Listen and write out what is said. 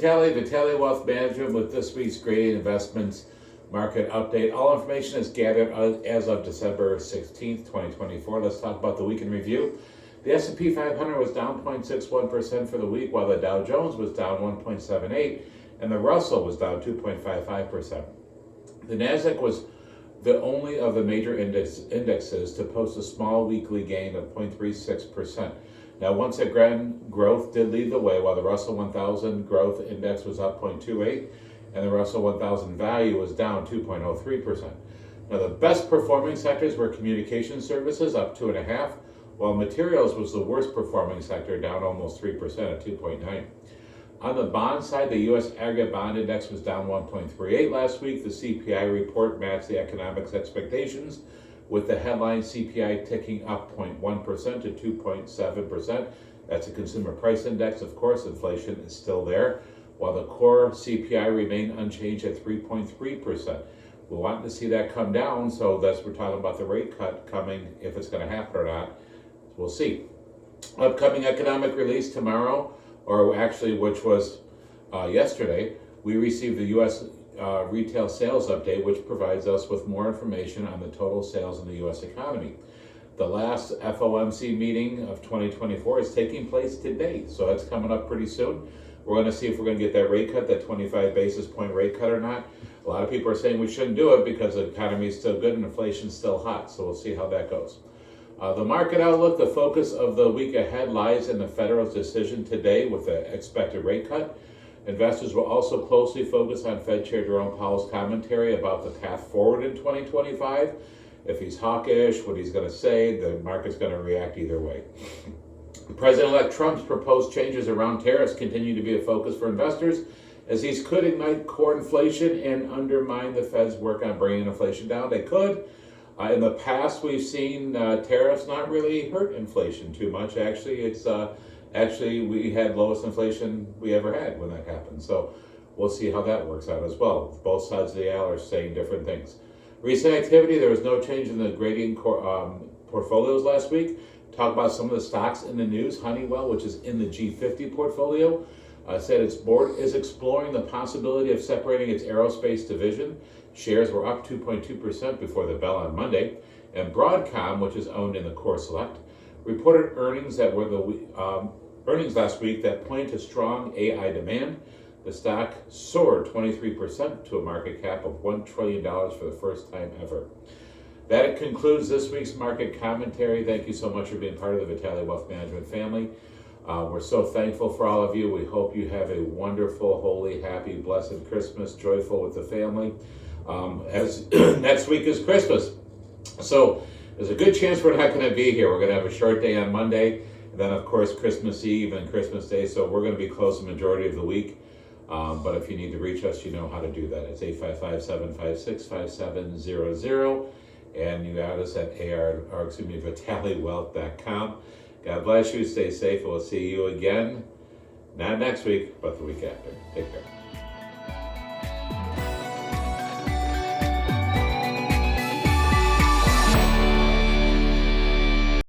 Vitale Wealth Management with this week's grading investments market update. All information is gathered as of December 16th, 2024. Let's talk about the week in review. The S&P 500 was down 0.61% for the week, while the Dow Jones was down 1.78%, and the Russell was down 2.55%. The Nasdaq was the only of the major indexes to post a small weekly gain of 0.36%. Now, once again, growth did lead the way, while the Russell 1000 growth index was up 0.28, and the Russell 1000 value was down 2.03%. Now, the best performing sectors were communication services, up 2.5%, while materials was the worst performing sector, down almost 3% at 2.9%. On the bond side, the U.S. aggregate bond index was down 1.38 last week. The CPI report matched the economics expectations, with the headline CPI ticking up 0.1% to 2.7%. That's a consumer price index. Of course, inflation is still there, while the core CPI remained unchanged at 3.3%. We want to see that come down, so we're talking about the rate cut coming, if it's going to happen or not. We'll see. Upcoming economic release tomorrow, or actually, which was yesterday, we received the U.S. Retail sales update, which provides us with more information on the total sales in the U.S. economy. The last FOMC meeting of 2024 is taking place today, so that's coming up pretty soon. We're going to see if we're going to get that rate cut, that 25 basis point rate cut or not. A lot of people are saying we shouldn't do it because the economy is still good and inflation is still hot, so we'll see how that goes. The market outlook, the focus of the week ahead lies in the Federal's decision today with the expected rate cut. Investors will also closely focus on Fed Chair Jerome Powell's commentary about the path forward in 2025. If he's hawkish, what he's going to say, the market's going to react either way. President-elect Trump's proposed changes around tariffs continue to be a focus for investors, as these could ignite core inflation and undermine the Fed's work on bringing inflation down. They could. In the past, we've seen tariffs not really hurt inflation too much. Actually, we had lowest inflation we ever had when that happened. So we'll see how that works out as well. Both sides of the aisle are saying different things. Recent activity, there was no change in the grading portfolios last week. Talk about some of the stocks in the news. Honeywell, which is in the G50 portfolio, said its board is exploring the possibility of separating its aerospace division. Shares were up 2.2% before the bell on Monday. And Broadcom, which is owned in the Core Select, reported earnings that were earnings last week that point to strong AI demand. The stock soared 23% to a market cap of $1 trillion for the first time ever. That concludes this week's market commentary. Thank you so much for being part of the Vitale Wealth Management family. We're so thankful for all of you. We hope you have a wonderful, holy, happy, blessed Christmas, joyful with the family. As next week is Christmas. So there's a good chance we're not going to be here. We're going to have a short day on Monday, and then, of course, Christmas Eve and Christmas Day. So we're going to be closed the majority of the week. But if you need to reach us, you know how to do that. It's 855-756-5700. And you got us at VitaleWealth.com. God bless you. Stay safe. We'll see you again, not next week, but the week after. Take care.